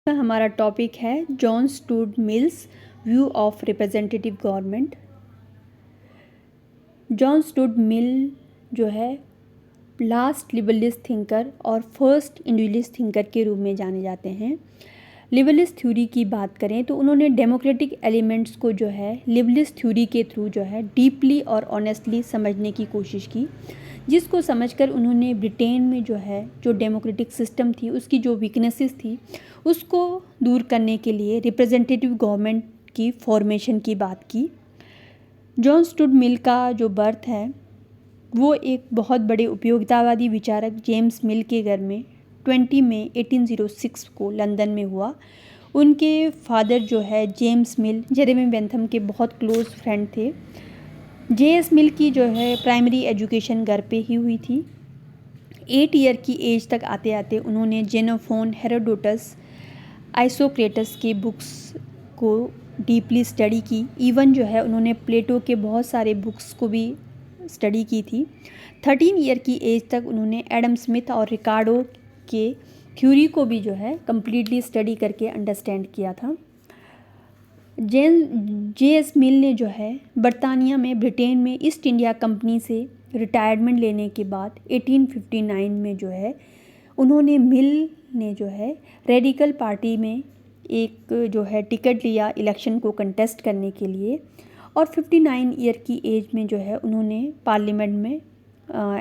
हमारा टॉपिक है John Stuart mills view of representative government. John Stuart मिल जो है लास्ट लिबरलिस्ट थिंकर और फर्स्ट इंडिविजुअलिस्ट थिंकर के रूप में जाने जाते हैं। लिबरलिस्ट थ्योरी की बात करें तो उन्होंने डेमोक्रेटिक एलिमेंट्स को जो है लिबरलिस्ट थ्योरी के थ्रू जो है डीपली और ऑनेस्टली समझने की कोशिश की, जिसको समझकर उन्होंने ब्रिटेन में जो डेमोक्रेटिक सिस्टम थी उसकी जो वीकनेसेस थी उसको दूर करने के लिए रिप्रेजेंटेटिव गवर्नमेंट की फॉर्मेशन की बात की। जॉन स्टुअर्ट मिल का जो बर्थ है वो एक बहुत बड़े उपयोगितावादी विचारक जेम्स मिल के घर में 20 मई 1806 को लंदन में हुआ। उनके फादर जो है जेम्स मिल जेरेमी बेंथम के बहुत क्लोज फ्रेंड थे। जे.एस. मिल की जो है प्राइमरी एजुकेशन घर पे ही हुई थी। 8 ईयर की एज तक आते आते उन्होंने जेनोफोन, हेरोडोटस, आइसोक्रेटस के बुक्स को डीपली स्टडी की। इवन जो है उन्होंने प्लेटो के बहुत सारे बुक्स को भी स्टडी की थी। 13 ईयर की एज तक उन्होंने एडम स्मिथ और रिकार्डो के थ्योरी को भी जो है कम्प्लीटली स्टडी करके अंडरस्टैंड किया था। जे.एस. मिल ने जो है बरतानिया में ब्रिटेन में ईस्ट इंडिया कंपनी से रिटायरमेंट लेने के बाद 1859 में जो है उन्होंने मिल ने जो है रेडिकल पार्टी में एक जो है टिकट लिया इलेक्शन को कंटेस्ट करने के लिए, और 59 ईयर की एज में जो है उन्होंने पार्लियामेंट में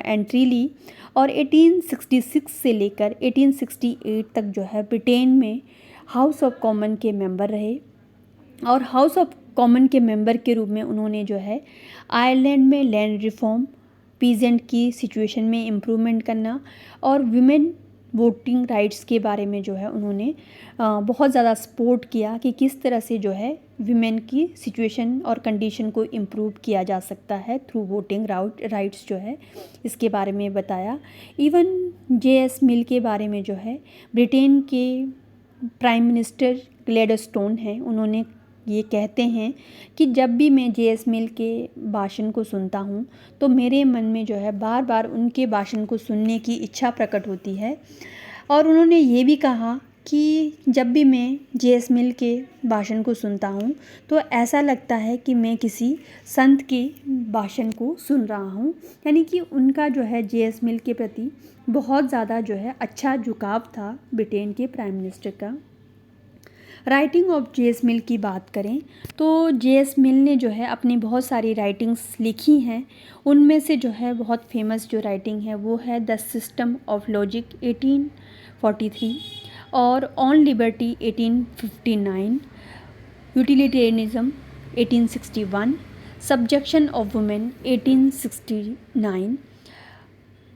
एंट्री ली और 1866 से लेकर 1868 तक जो है ब्रिटेन में हाउस ऑफ कॉमन के मेंबर रहे। और हाउस ऑफ कॉमन के मेंबर के रूप में उन्होंने जो है आयरलैंड में लैंड रिफॉर्म, पीजेंट की सिचुएशन में इम्प्रूवमेंट करना और विमेन वोटिंग राइट्स के बारे में जो है उन्होंने बहुत ज़्यादा सपोर्ट किया कि किस तरह से जो है विमेन की सिचुएशन और कंडीशन को इम्प्रूव किया जा सकता है थ्रू वोटिंग राइट्स जो है इसके बारे में बताया। Even JS. मिल के बारे में जो है ब्रिटेन के प्राइम मिनिस्टर ग्लैडस्टोन हैं, उन्होंने ये कहते हैं कि जब भी मैं जे.एस. मिल के भाषण को सुनता हूँ तो मेरे मन में जो है बार बार उनके भाषण को सुनने की इच्छा प्रकट होती है। और उन्होंने ये भी कहा कि जब भी मैं जे.एस. मिल के भाषण को सुनता हूँ तो ऐसा लगता है कि मैं किसी संत के भाषण को सुन रहा हूँ। यानी कि उनका जो है जे.एस. मिल के प्रति बहुत ज़्यादा जो है अच्छा झुकाव था ब्रिटेन के प्राइम मिनिस्टर का। Writing of J S. मिल की बात करें तो जे.एस. मिल ने जो है अपनी बहुत सारी राइटिंग्स लिखी हैं। उनमें से जो है बहुत फेमस जो राइटिंग है वो है द सिस्टम ऑफ लॉजिक 1843 और on liberty 1859, utilitarianism 1861, subjection of women 1869,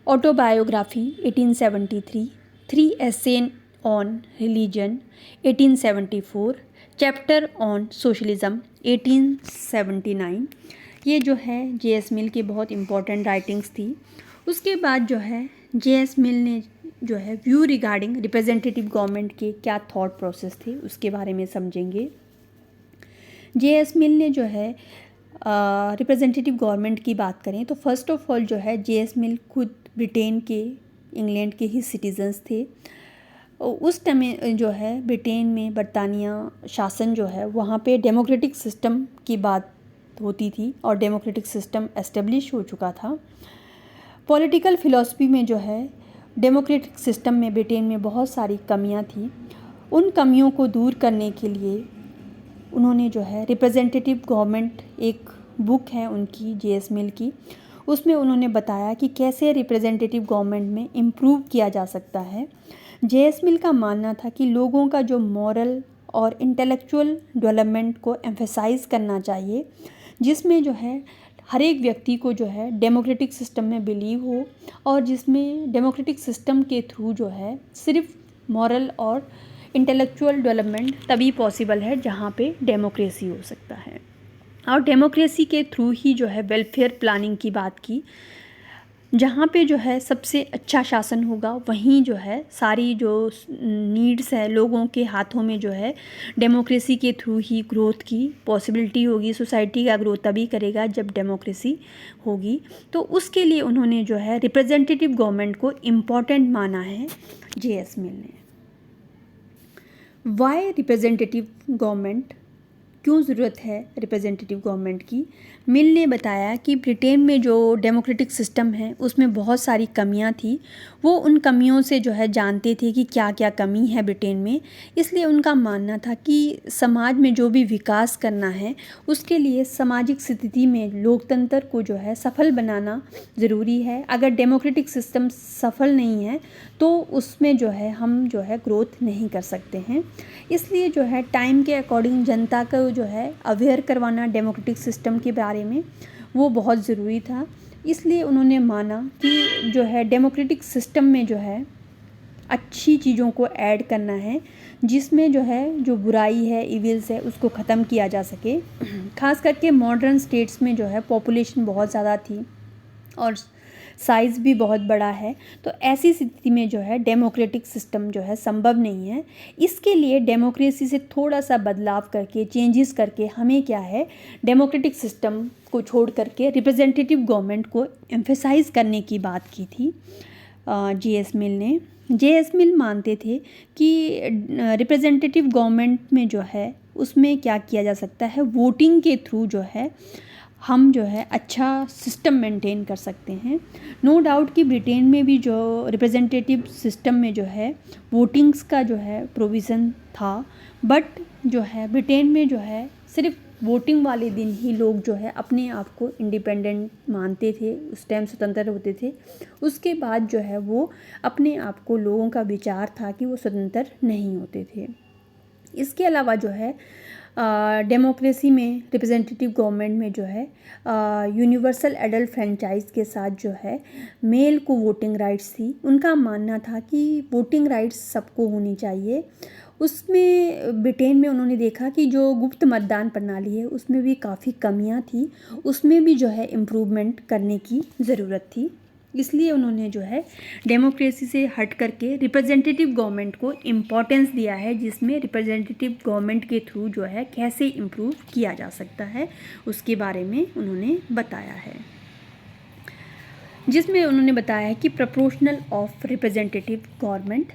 autobiography 1873, 3 essay on religion 1874, chapter on socialism 1879। ये जो है जे.एस. मिल की बहुत इम्पोर्टेंट राइटिंग्स थी। उसके बाद जो है जे.एस. मिल ने जो है व्यू रिगार्डिंग रिप्रेजेंटेटिव गवर्नमेंट के क्या थॉट प्रोसेस थे उसके बारे में समझेंगे। जे.एस. मिल ने जो है रिप्रेजेंटेटिव गवर्नमेंट की बात करें तो फर्स्ट ऑफ ऑल जो है जे.एस. मिल खुद ब्रिटेन के, इंग्लैंड के ही सिटीजन्स थे। उस टाइम जो है ब्रिटेन में बरतानिया शासन जो है वहाँ पे डेमोक्रेटिक सिस्टम की बात होती थी और डेमोक्रेटिक सिस्टम एस्टेब्लिश हो चुका था। पॉलिटिकल फिलॉसफी में जो है डेमोक्रेटिक सिस्टम में ब्रिटेन में बहुत सारी कमियां थी। उन कमियों को दूर करने के लिए उन्होंने जो है रिप्रेजेंटेटिव गवर्नमेंट, एक बुक है उनकी जे.एस. मिल की, उसमें उन्होंने बताया कि कैसे रिप्रेजेंटेटिव गवर्नमेंट में इम्प्रूव किया जा सकता है। जे.एस. मिल का मानना था कि लोगों का जो मॉरल और इंटेलेक्चुअल डेवलपमेंट को एम्फेसाइज करना चाहिए, जिसमें जो है हर एक व्यक्ति को जो है डेमोक्रेटिक सिस्टम में बिलीव हो और जिसमें डेमोक्रेटिक सिस्टम के थ्रू जो है सिर्फ मॉरल और इंटेलेक्चुअल डेवलपमेंट तभी पॉसिबल है जहाँ पे डेमोक्रेसी हो सकता है। और डेमोक्रेसी के थ्रू ही जो है वेलफेयर प्लानिंग की बात की, जहाँ पे जो है सबसे अच्छा शासन होगा वहीं जो है सारी जो नीड्स है लोगों के हाथों में जो है डेमोक्रेसी के थ्रू ही ग्रोथ की पॉसिबिलिटी होगी। सोसाइटी का ग्रोथ तभी करेगा जब डेमोक्रेसी होगी। तो उसके लिए उन्होंने जो है रिप्रेजेंटेटिव गवर्नमेंट को इम्पॉर्टेंट माना है जे.एस. मिल ने। वाई रिप्रेजेंटेटिव गवर्नमेंट, क्यों ज़रूरत है रिप्रेजेंटेटिव गवर्नमेंट की। मिल ने बताया कि ब्रिटेन में जो डेमोक्रेटिक सिस्टम है उसमें बहुत सारी कमियां थी। वो उन कमियों से जो है जानते थे कि क्या क्या कमी है ब्रिटेन में। इसलिए उनका मानना था कि समाज में जो भी विकास करना है उसके लिए सामाजिक स्थिति में लोकतंत्र को जो है सफल बनाना ज़रूरी है। अगर डेमोक्रेटिक सिस्टम सफल नहीं है तो उसमें जो है हम जो है ग्रोथ नहीं कर सकते हैं। इसलिए जो है टाइम के अकॉर्डिंग जनता को जो है अवेयर करवाना डेमोक्रेटिक सिस्टम के बारे में वो बहुत ज़रूरी था। इसलिए उन्होंने माना कि जो है डेमोक्रेटिक सिस्टम में जो है अच्छी चीज़ों को ऐड करना है, जिसमें जो है जो बुराई है, इविल्स है, उसको ख़त्म किया जा सके। ख़ास करके मॉडर्न स्टेट्स में जो है पॉपुलेशन बहुत ज़्यादा थी और साइज़ भी बहुत बड़ा है, तो ऐसी स्थिति में जो है डेमोक्रेटिक सिस्टम जो है संभव नहीं है। इसके लिए डेमोक्रेसी से थोड़ा सा बदलाव करके, चेंजेस करके हमें क्या है डेमोक्रेटिक सिस्टम को छोड़ करके रिप्रेजेंटेटिव गवर्नमेंट को एम्फेसाइज करने की बात की थी J.S. मिल ने। J.S. मिल मानते थे कि रिप्रेजेंटेटिव गवर्नमेंट में जो है उसमें क्या किया जा सकता है, वोटिंग के थ्रू जो है हम जो है अच्छा सिस्टम मेंटेन कर सकते हैं। नो डाउट कि ब्रिटेन में भी जो रिप्रेजेंटेटिव सिस्टम में जो है वोटिंग्स का जो है प्रोविज़न था, बट जो है ब्रिटेन में जो है सिर्फ वोटिंग वाले दिन ही लोग जो है अपने आप को इंडिपेंडेंट मानते थे, उस टाइम स्वतंत्र होते थे। उसके बाद जो है वो अपने आप को, लोगों का विचार था कि वो स्वतंत्र नहीं होते थे। इसके अलावा जो है डेमोक्रेसी में, रिप्रेजेंटेटिव गवर्नमेंट में जो है यूनिवर्सल एडल्ट फ्रेंचाइज के साथ जो है मेल को वोटिंग राइट्स थी। उनका मानना था कि वोटिंग राइट्स सबको होनी चाहिए। उसमें ब्रिटेन में उन्होंने देखा कि जो गुप्त मतदान प्रणाली है उसमें भी काफ़ी कमियां थी, उसमें भी जो है इम्प्रूवमेंट करने की ज़रूरत थी। इसलिए उन्होंने जो है डेमोक्रेसी से हट करके रिप्रेजेंटेटिव गवर्नमेंट को इम्पोर्टेंस दिया है, जिसमें रिप्रेजेंटेटिव गवर्नमेंट के थ्रू जो है कैसे इम्प्रूव किया जा सकता है उसके बारे में उन्होंने बताया है। जिसमें उन्होंने बताया है कि proportional of representative government.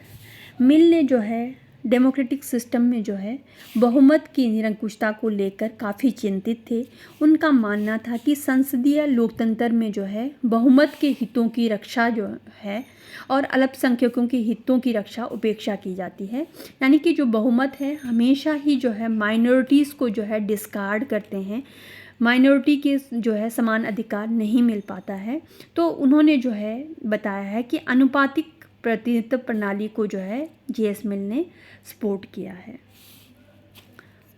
Mill ने जो है डेमोक्रेटिक सिस्टम में जो है बहुमत की निरंकुशता को लेकर काफ़ी चिंतित थे। उनका मानना था कि संसदीय लोकतंत्र में जो है बहुमत के हितों की रक्षा जो है और अल्पसंख्यकों के हितों की रक्षा उपेक्षा की जाती है। यानी कि जो बहुमत है हमेशा ही जो है माइनॉरिटीज़ को जो है डिस्कार्ड करते हैं, माइनॉरिटी के जो है समान अधिकार नहीं मिल पाता है। तो उन्होंने जो है बताया है कि अनुपातिक प्रतिनिधित्व प्रणाली को जो है J.S. मिल ने सपोर्ट किया है।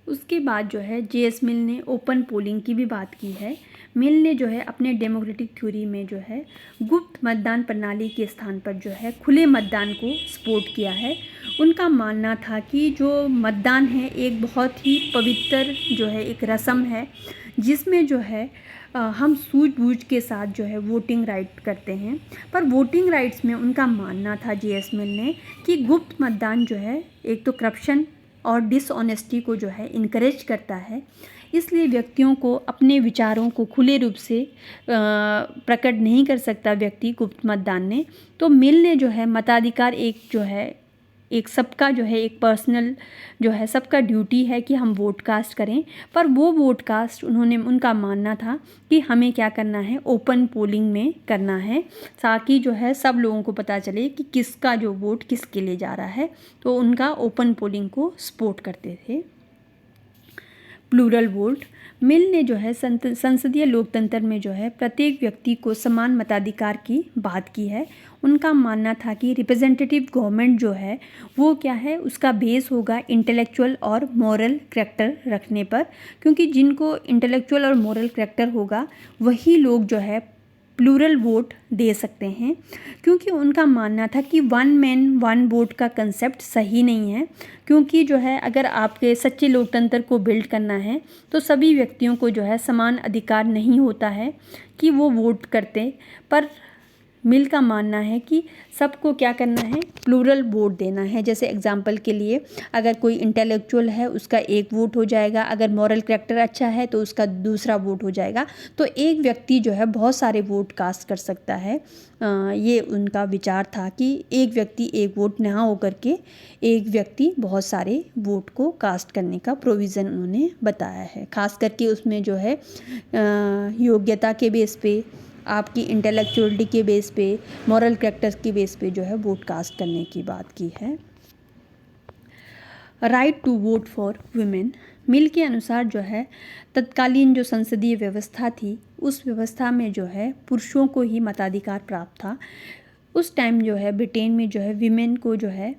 उसके बाद जो है J.S. मिल ने ओपन पोलिंग की भी बात की है। मिल ने जो है अपने डेमोक्रेटिक थ्योरी में जो है गुप्त मतदान प्रणाली के स्थान पर जो है खुले मतदान को सपोर्ट किया है। उनका मानना था कि जो मतदान है एक बहुत ही पवित्र जो है एक रस्म है, जिसमें जो है हम सूझबूझ के साथ जो है वोटिंग राइट करते हैं। पर वोटिंग राइट्स में उनका मानना था J.S. मिल ने कि गुप्त मतदान जो है एक तो करप्शन और डिसऑनेस्टी को जो है इनकरेज करता है। इसलिए व्यक्तियों को अपने विचारों को खुले रूप से प्रकट नहीं कर सकता व्यक्ति गुप्त मतदान में। तो मिल ने जो है मताधिकार एक सबका जो है एक पर्सनल जो है सबका ड्यूटी है कि हम वोट कास्ट करें, पर वो वोट कास्ट उनका मानना था कि हमें क्या करना है, ओपन पोलिंग में करना है, ताकि जो है सब लोगों को पता चले कि किसका जो वोट किसके लिए जा रहा है। तो उनका ओपन पोलिंग को सपोर्ट करते थे। Plural vote. मिल ने जो है संसदीय लोकतंत्र में जो है प्रत्येक व्यक्ति को समान मताधिकार की बात की है। उनका मानना था कि रिप्रेजेंटेटिव गवर्नमेंट जो है वो क्या है, उसका बेस होगा इंटेलेक्चुअल और मॉरल करैक्टर रखने पर, क्योंकि जिनको इंटेलेक्चुअल और मॉरल करैक्टर होगा वही लोग जो है प्लूरल वोट दे सकते हैं। क्योंकि उनका मानना था कि वन मैन वन वोट का कंसेप्ट सही नहीं है, क्योंकि जो है अगर आपके सच्चे लोकतंत्र को बिल्ड करना है तो सभी व्यक्तियों को जो है समान अधिकार नहीं होता है कि वो वोट करते। पर मिल का मानना है कि सबको क्या करना है, प्लूरल वोट देना है। जैसे एग्जांपल के लिए अगर कोई इंटेलेक्चुअल है उसका एक वोट हो जाएगा, अगर मॉरल कैरेक्टर अच्छा है तो उसका दूसरा वोट हो जाएगा। तो एक व्यक्ति जो है बहुत सारे वोट कास्ट कर सकता है। ये उनका विचार था कि एक व्यक्ति एक वोट ना होकर के एक व्यक्ति बहुत सारे वोट को कास्ट करने का प्रोविज़न उन्होंने बताया है। खास करके उसमें जो है योग्यता के बेस पे, आपकी इंटेलेक्चुअलिटी के बेस पे, मॉरल कैरेक्टर्स के बेस पे जो है वोट कास्ट करने की बात की है। Right to vote for women, Mill के अनुसार जो है तत्कालीन जो संसदीय व्यवस्था थी उस व्यवस्था में जो है पुरुषों को ही मताधिकार प्राप्त था। उस टाइम जो है ब्रिटेन में जो है विमेन को जो है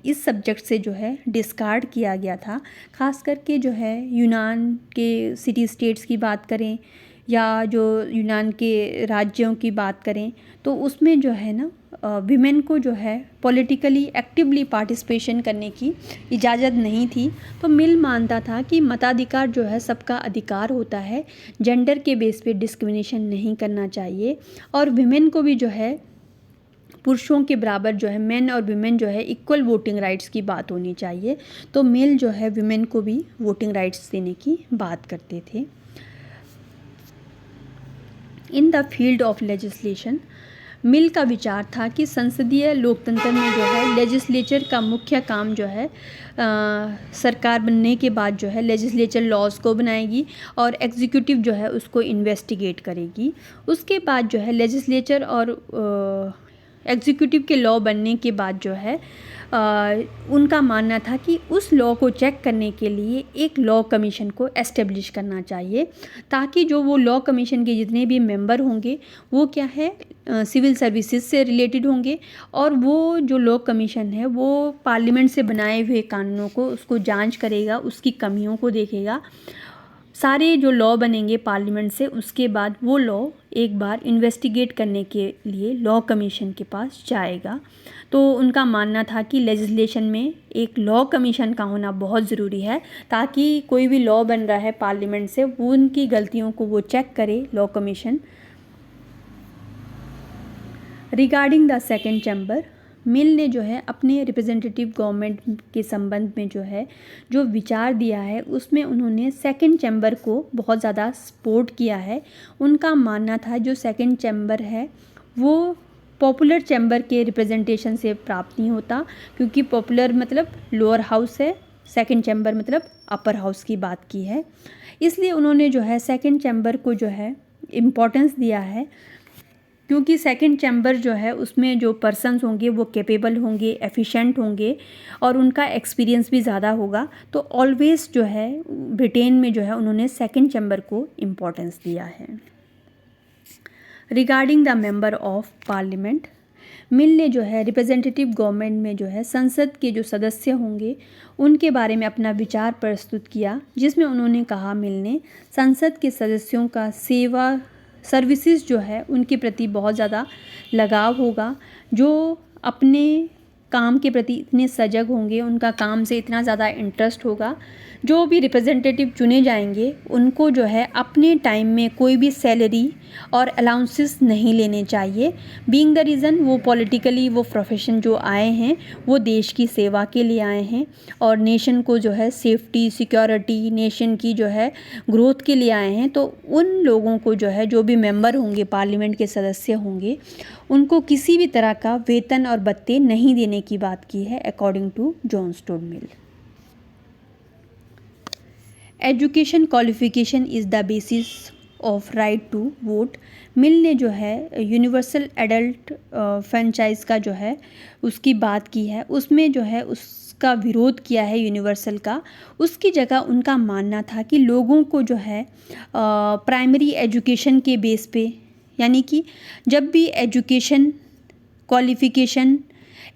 इस सब्जेक्ट से जो है डिस्कार्ड किया गया था। खास करके जो है यूनान के सिटी स्टेट्स की बात करें या जो यूनान के राज्यों की बात करें तो उसमें जो है ना विमेन को जो है पॉलिटिकली एक्टिवली पार्टिसिपेशन करने की इजाज़त नहीं थी। तो मिल मानता था कि मताधिकार जो है सबका अधिकार होता है, जेंडर के बेस पे डिस्क्रिमिनेशन नहीं करना चाहिए और विमेन को भी जो है पुरुषों के बराबर जो है मेन और विमेन जो है इक्वल वोटिंग राइट्स की बात होनी चाहिए। तो मेल जो है विमेन को भी वोटिंग राइट्स देने की बात करते थे। In the field of legislation, Mill का विचार था कि संसदीय लोकतंत्र में जो है लेजिस्लेचर का मुख्य काम जो है सरकार बनने के बाद जो है लेजिस्लेचर लॉज को बनाएगी और एग्जीक्यूटिव जो है उसको इन्वेस्टिगेट करेगी। उसके बाद जो है लेजिस्लेचर और एग्जीक्यूटिव के लॉ बनने के बाद जो है उनका मानना था कि उस लॉ को चेक करने के लिए एक लॉ कमीशन को एस्टेब्लिश करना चाहिए, ताकि जो वो लॉ कमीशन के जितने भी मेंबर होंगे वो क्या है सिविल सर्विसेज से रिलेटेड होंगे और वो जो लॉ कमीशन है वो पार्लियामेंट से बनाए हुए कानूनों को उसको जांच करेगा, उसकी कमियों को देखेगा। सारे जो लॉ बनेंगे पार्लियामेंट से उसके बाद वो लॉ एक बार इन्वेस्टिगेट करने के लिए लॉ कमीशन के पास जाएगा। तो उनका मानना था कि लेजिस्लेशन में एक लॉ कमीशन का होना बहुत ज़रूरी है, ताकि कोई भी लॉ बन रहा है पार्लियामेंट से वो उनकी गलतियों को वो चेक करे law commission. Regarding the second chamber, Mill ने जो है अपने रिप्रेजेंटेटिव गवर्नमेंट के संबंध में जो है जो विचार दिया है उसमें उन्होंने सेकंड चैम्बर को बहुत ज़्यादा सपोर्ट किया है। उनका मानना था जो सेकंड चैम्बर है वो पॉपुलर चैम्बर के रिप्रेजेंटेशन से प्राप्त नहीं होता, क्योंकि पॉपुलर मतलब लोअर हाउस है, सेकंड चैम्बर मतलब अपर हाउस की बात की है। इसलिए उन्होंने जो है सेकंड चैम्बर को जो है इम्पोर्टेंस दिया है, क्योंकि सेकंड चैम्बर जो है उसमें जो पर्सन्स होंगे वो कैपेबल होंगे, एफिशिएंट होंगे और उनका एक्सपीरियंस भी ज़्यादा होगा। तो ऑलवेज़ जो है ब्रिटेन में जो है उन्होंने सेकंड चैम्बर को इम्पोर्टेंस दिया है। Regarding the member of parliament, Mill ने जो है रिप्रेजेंटेटिव गवर्नमेंट में जो है संसद के जो सदस्य होंगे उनके बारे में अपना विचार प्रस्तुत किया, जिसमें उन्होंने कहा मिल ने संसद के सदस्यों का सर्विसेज जो है उनके प्रति बहुत ज़्यादा लगाव होगा, जो अपने काम के प्रति इतने सजग होंगे, उनका काम से इतना ज़्यादा इंटरेस्ट होगा। जो भी रिप्रेजेंटेटिव चुने जाएंगे उनको जो है अपने टाइम में कोई भी सैलरी और अलाउंसेस नहीं लेने चाहिए। बीइंग द रीज़न वो पॉलिटिकली वो प्रोफेशन जो आए हैं वो देश की सेवा के लिए आए हैं और नेशन को जो है सेफ्टी सिक्योरिटी नेशन की जो है ग्रोथ के लिए आए हैं। तो उन लोगों को जो है जो भी मेंबर होंगे पार्लियामेंट के सदस्य होंगे उनको किसी भी तरह का वेतन और भत्ते नहीं देने की बात की है according to John Stuart Mill. Education qualification is the basis of right to vote. Mill ने जो है यूनिवर्सल एडल्ट फ्रेंचाइज का जो है उसकी बात की है, उसमें जो है उसका विरोध किया है यूनिवर्सल का। उसकी जगह उनका मानना था कि लोगों को जो है प्राइमरी एजुकेशन के बेस पे, यानी कि जब भी एजुकेशन क्वालिफिकेशन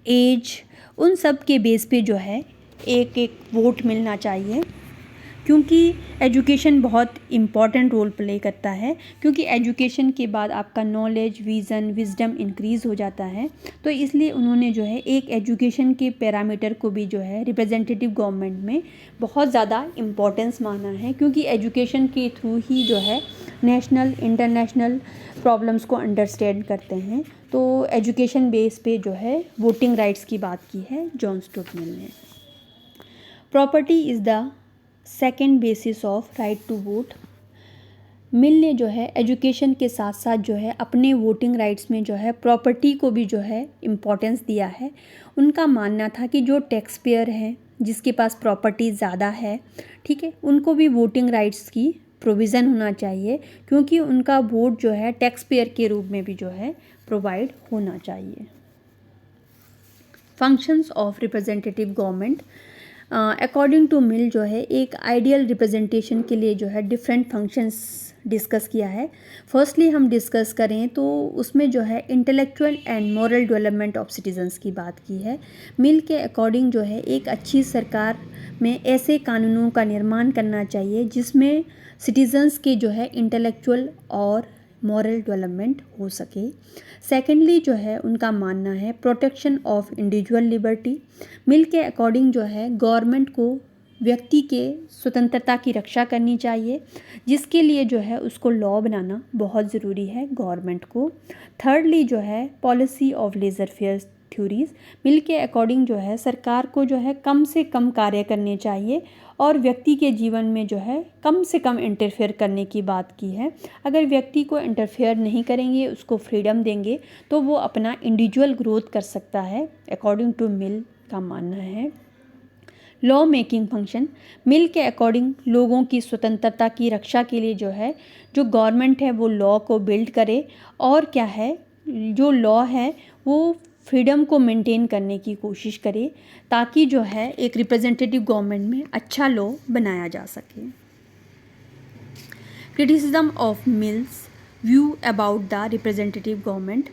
एज उन सब के बेस पे जो है एक एक वोट मिलना चाहिए। क्योंकि एजुकेशन बहुत इम्पॉर्टेंट रोल प्ले करता है, क्योंकि एजुकेशन के बाद आपका नॉलेज, विज़डम इंक्रीज़ हो जाता है। तो इसलिए उन्होंने जो है एक एजुकेशन के पैरामीटर को भी जो है रिप्रेजेंटेटिव गवर्नमेंट में बहुत ज़्यादा इम्पोर्टेंस माना है, क्योंकि एजुकेशन के थ्रू ही जो है नेशनल इंटरनेशनल प्रॉब्लम्स को अंडरस्टैंड करते हैं। तो एजुकेशन बेस पे जो है वोटिंग राइट्स की बात की है जॉन स्टुअर्ट मिल ने। Property is the second basis of right to vote. Mill ने जो है एजुकेशन के साथ साथ जो है अपने वोटिंग राइट्स में जो है प्रॉपर्टी को भी जो है इम्पोर्टेंस दिया है। उनका मानना था कि जो टैक्स पेयर हैं, जिसके पास प्रॉपर्टी ज़्यादा है, ठीक है, उनको भी वोटिंग राइट्स की प्रोविज़न होना चाहिए, क्योंकि उनका वोट जो है टैक्स पेयर के रूप में भी जो है प्रोवाइड होना चाहिए। Functions of representative government according to Mill जो है एक आइडियल रिप्रेजेंटेशन के लिए जो है डिफरेंट फंक्शंस डिस्कस किया है। फर्स्टली हम डिस्कस करें तो उसमें जो है intellectual and moral development of citizens की बात की है। मिल के अकॉर्डिंग जो है एक अच्छी सरकार में ऐसे कानूनों का निर्माण करना चाहिए जिसमें सिटीजन्स के जो है इंटेलेक्चुअल और मॉरल डेवलपमेंट हो सके। सेकेंडली जो है उनका मानना है प्रोटेक्शन ऑफ इंडिविजुअल लिबर्टी। मिल के अकॉर्डिंग जो है गवर्नमेंट को व्यक्ति के स्वतंत्रता की रक्षा करनी चाहिए, जिसके लिए जो है उसको लॉ बनाना बहुत ज़रूरी है गवर्नमेंट को। थर्डली जो है policy of laissez faire theories. Mill के अकॉर्डिंग जो है सरकार को जो है कम से कम कार्य करने चाहिए और व्यक्ति के जीवन में जो है कम से कम इंटरफेयर करने की बात की है। अगर व्यक्ति को इंटरफेयर नहीं करेंगे, उसको फ्रीडम देंगे, तो वो अपना इंडिविजुअल ग्रोथ कर सकता है, अकॉर्डिंग टू मिल का मानना है। Law making function. मिल के अकॉर्डिंग लोगों की स्वतंत्रता की रक्षा के लिए जो है जो गवर्नमेंट है वो लॉ को बिल्ड करे, और क्या है जो लॉ है वो फ्रीडम को मेंटेन करने की कोशिश करे, ताकि जो है एक रिप्रेजेंटेटिव गवर्नमेंट में अच्छा लॉ बनाया जा सके। Criticism of Mill's view about the representative government.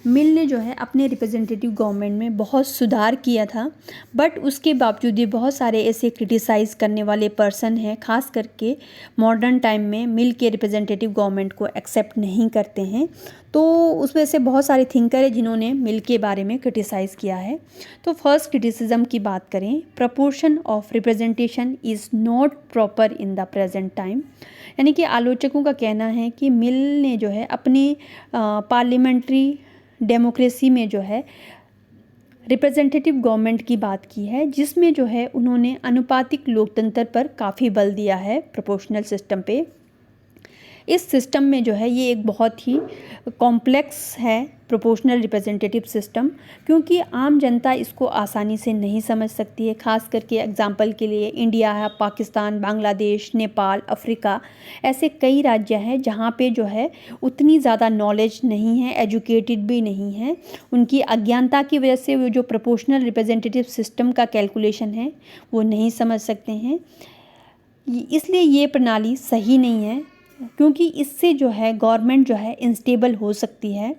Mill ने जो है अपने रिप्रेजेंटेटिव गवर्नमेंट में बहुत सुधार किया था, बट उसके बावजूद भी बहुत सारे ऐसे क्रिटिसाइज़ करने वाले पर्सन हैं, खास करके मॉडर्न टाइम में मिल के रिप्रेजेंटेटिव गवर्नमेंट को एक्सेप्ट नहीं करते हैं। तो उसमें से बहुत सारे थिंकर हैं जिन्होंने मिल के बारे में क्रिटिसाइज़ किया है। तो फर्स्ट क्रिटिसिज्म की बात करें, proportion of representation is not proper in the present time. यानी कि आलोचकों का कहना है कि मिल ने जो है अपनी पार्लियामेंट्री डेमोक्रेसी में जो है रिप्रेजेंटेटिव गवर्नमेंट की बात की है, जिसमें जो है उन्होंने अनुपातिक लोकतंत्र पर काफ़ी बल दिया है, प्रोपोर्शनल सिस्टम पे। इस सिस्टम में जो है ये एक बहुत ही कॉम्प्लेक्स है प्रोपोर्शनल रिप्रेजेंटेटिव सिस्टम, क्योंकि आम जनता इसको आसानी से नहीं समझ सकती है। खास करके एग्जांपल के लिए इंडिया है, पाकिस्तान, बांग्लादेश, नेपाल, अफ्रीका, ऐसे कई राज्य हैं जहाँ पे जो है उतनी ज़्यादा नॉलेज नहीं है, एजुकेटेड भी नहीं है। उनकी अज्ञानता की वजह से वो जो प्रोपोर्शनल रिप्रेजेंटेटिव सिस्टम का कैलकुलेशन है वो नहीं समझ सकते हैं। इसलिए ये प्रणाली सही नहीं है, क्योंकि इससे जो है गवर्नमेंट जो है इंस्टेबल हो सकती है।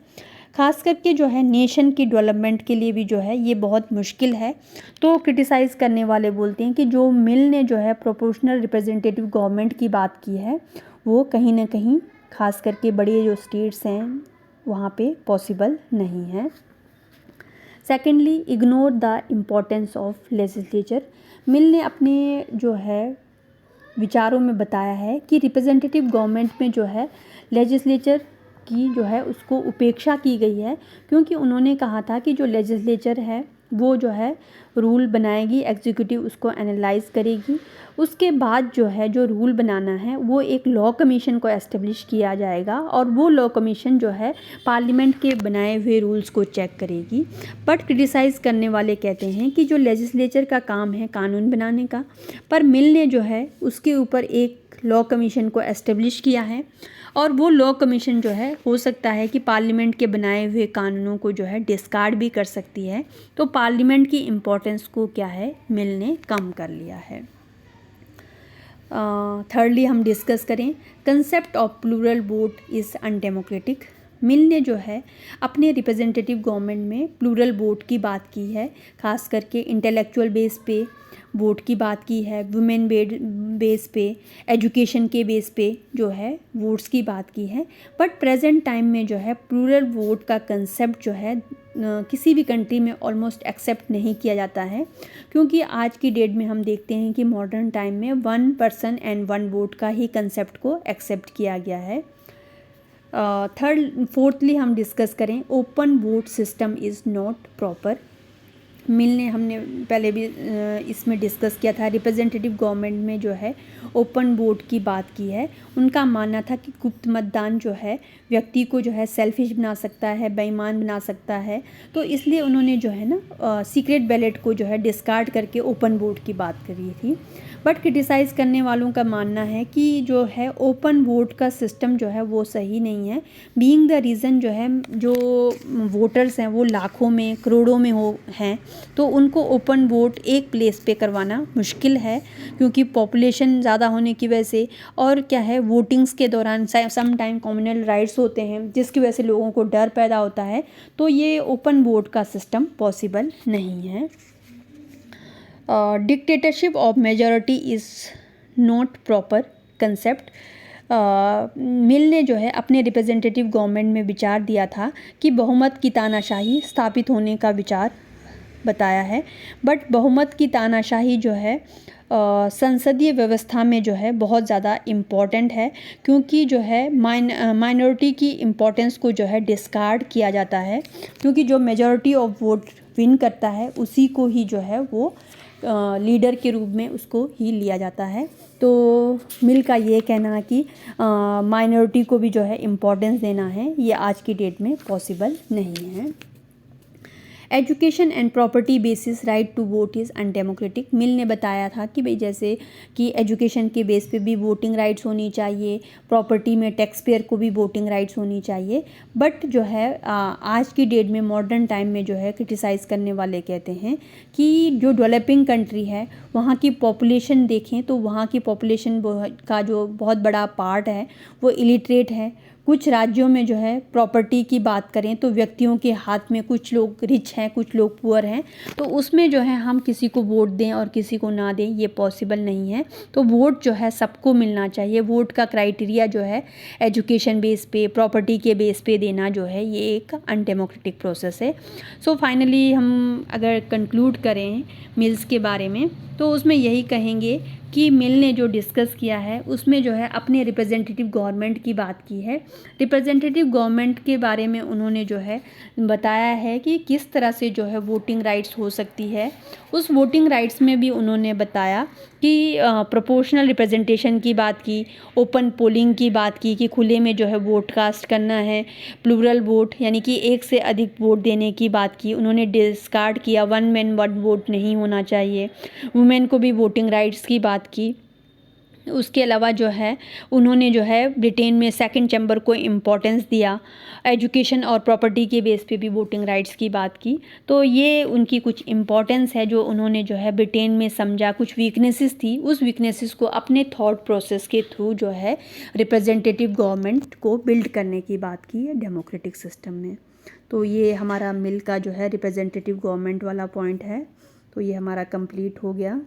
खास करके जो है नेशन की डेवलपमेंट के लिए भी जो है ये बहुत मुश्किल है। तो क्रिटिसाइज़ करने वाले बोलते हैं कि जो मिल ने जो है प्रोपोर्शनल रिप्रेजेंटेटिव गवर्नमेंट की बात की है वो कहीं ना कहीं खास करके बड़े जो स्टेट्स हैं वहाँ पे पॉसिबल नहीं है। Secondly, ignore the importance of legislature. Mill ने अपने जो है विचारों में बताया है कि रिप्रेजेंटेटिव गवर्नमेंट में जो है लेजिस्लेचर की जो है उसको उपेक्षा की गई है, क्योंकि उन्होंने कहा था कि जो लेजिस्लेचर है वो जो है रूल बनाएगी, एग्जीक्यूटिव उसको एनालाइज करेगी, उसके बाद जो है जो रूल बनाना है वो एक लॉ कमीशन को एस्टेब्लिश किया जाएगा, और वो लॉ कमीशन जो है पार्लियामेंट के बनाए हुए रूल्स को चेक करेगी। बट क्रिटिसाइज़ करने वाले कहते हैं कि जो लेजिस्लेचर का काम है कानून बनाने का, पर मिल ने जो है उसके ऊपर एक लॉ कमीशन को एस्टेब्लिश किया है, और वो लॉ कमीशन जो है हो सकता है कि पार्लियामेंट के बनाए हुए कानूनों को जो है डिस्कार्ड भी कर सकती है। तो पार्लियामेंट की इम्पोर्टेंस को क्या है मिल ने कम कर लिया है। थर्डली हम डिस्कस करें, concept of plural vote is undemocratic. Mill ने जो है अपने रिप्रेजेंटेटिव गवर्नमेंट में प्लूरल वोट की बात की है, खास करके इंटेलेक्चुअल बेस पे वोट की बात की है, वुमेन बेस पे, एजुकेशन के बेस पे जो है वोट्स की बात की है। बट प्रेजेंट टाइम में जो है प्लूरल वोट का कंसेप्ट जो है किसी भी कंट्री में ऑलमोस्ट एक्सेप्ट नहीं किया जाता है, क्योंकि आज की डेट में हम देखते हैं कि मॉडर्न टाइम में 1 पर्सन एंड 1 वोट का ही कंसेप्ट को एक्सेप्ट किया गया है। फोर्थली हम डिस्कस करें, open vote system is not proper. Mill ने हमने पहले भी इसमें डिस्कस किया था, रिप्रेजेंटेटिव गवर्नमेंट में जो है ओपन वोट की बात की है। उनका मानना था कि गुप्त मतदान जो है व्यक्ति को जो है सेल्फिश बना सकता है, बेईमान बना सकता है, तो इसलिए उन्होंने जो है ना सीक्रेट बैलेट को जो है डिस्कार्ड करके ओपन वोट की बात करी थी। बट क्रिटिसाइज़ करने वालों का मानना है कि जो है ओपन वोट का सिस्टम जो है वो सही नहीं है, बीइंग द रीज़न जो है जो वोटर्स हैं वो लाखों में करोड़ों में हैं, तो उनको ओपन वोट एक प्लेस पे करवाना मुश्किल है, क्योंकि पॉपुलेशन ज़्यादा होने की वजह से, और क्या है वोटिंग्स के दौरान सम टाइम कम्युनल राइट्स होते हैं जिसकी वजह से लोगों को डर पैदा होता है, तो ये ओपन वोट का सिस्टम पॉसिबल नहीं है। Dictatorship of majority is not proper concept. Mill ने जो है अपने रिप्रेजेंटेटिव गवर्नमेंट में विचार दिया था कि बहुमत की तानाशाही स्थापित होने का विचार बताया है, बट बहुमत की तानाशाही जो है संसदीय व्यवस्था में जो है बहुत ज़्यादा इम्पॉर्टेंट है, क्योंकि जो है माइनॉरिटी की इम्पोर्टेंस को जो है डिस्कार्ड किया जाता है, क्योंकि जो मेजॉरिटी ऑफ वोट विन करता है उसी को ही जो है वो लीडर के रूप में उसको ही लिया जाता है। तो मिल का ये कहना है कि माइनॉरिटी को भी जो है इम्पोर्टेंस देना है, ये आज की डेट में पॉसिबल नहीं है। Education and property basis right to vote is undemocratic. Mill ने बताया था कि भाई जैसे कि एजुकेशन के बेस पे भी वोटिंग राइट्स होनी चाहिए, प्रॉपर्टी में टैक्स पेयर को भी वोटिंग राइट्स होनी चाहिए, बट जो है आज की डेट में मॉडर्न टाइम में जो है क्रिटिसाइज़ करने वाले कहते हैं कि जो डेवलपिंग कंट्री है वहाँ की पॉपुलेशन देखें तो वहाँ की पॉपुलेशन का जो बहुत बड़ा पार्ट है वो इलिटरेट है। कुछ राज्यों में जो है प्रॉपर्टी की बात करें तो व्यक्तियों के हाथ में, कुछ लोग रिच हैं कुछ लोग पुअर हैं, तो उसमें जो है हम किसी को वोट दें और किसी को ना दें ये पॉसिबल नहीं है। तो वोट जो है सबको मिलना चाहिए। वोट का क्राइटेरिया जो है एजुकेशन बेस पे, प्रॉपर्टी के बेस पे देना जो है ये एक अनडेमोक्रेटिक प्रोसेस है। सो फाइनली हम अगर कंक्लूड करें मिल्स के बारे में तो उसमें यही कहेंगे कि मिल ने जो डिस्कस किया है उसमें जो है अपने रिप्रेजेंटेटिव गवर्नमेंट की बात की है। रिप्रेजेंटेटिव गवर्नमेंट के बारे में उन्होंने जो है बताया है कि किस तरह से जो है वोटिंग राइट्स हो सकती है। उस वोटिंग राइट्स में भी उन्होंने बताया कि प्रोपोर्शनल रिप्रेजेंटेशन की बात की, ओपन पोलिंग की बात की कि खुले में जो है वोट कास्ट करना है, प्लूरल वोट यानी कि एक से अधिक वोट देने की बात की। उन्होंने डिस्कार्ड किया 1 मैन 1 वोट नहीं होना चाहिए। वुमेन को भी वोटिंग राइट्स की बात की। उसके अलावा जो है उन्होंने जो है ब्रिटेन में सेकंड चैम्बर को इम्पोर्टेंस दिया। एजुकेशन और प्रॉपर्टी के बेस पे भी वोटिंग राइट्स की बात की। तो ये उनकी कुछ इम्पोर्टेंस है जो उन्होंने जो है ब्रिटेन में समझा। कुछ वीकनेसेस थी, उस वीकनेसेस को अपने थॉट प्रोसेस के थ्रू जो है रिप्रेजेंटेटिव गवर्नमेंट को बिल्ड करने की बात की है डेमोक्रेटिक सिस्टम में। तो ये हमारा मिल का जो है रिप्रेजेंटेटिव गवर्नमेंट वाला पॉइंट है। तो ये हमारा कंप्लीट हो गया।